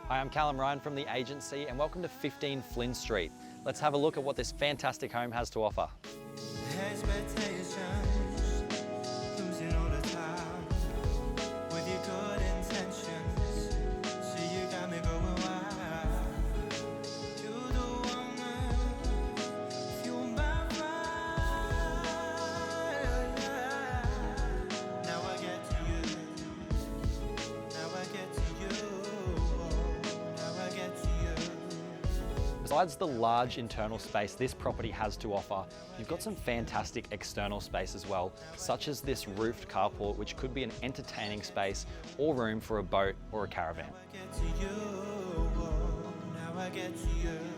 Hi, I'm Callum Ryan from the agency and welcome to 15 Flynn Street. Let's have a look at what this fantastic home has to offer. Besides the large internal space this property has to offer, you've got some fantastic external space as well, such as this roofed carport, which could be an entertaining space or room for a boat or a caravan. Now I get to you.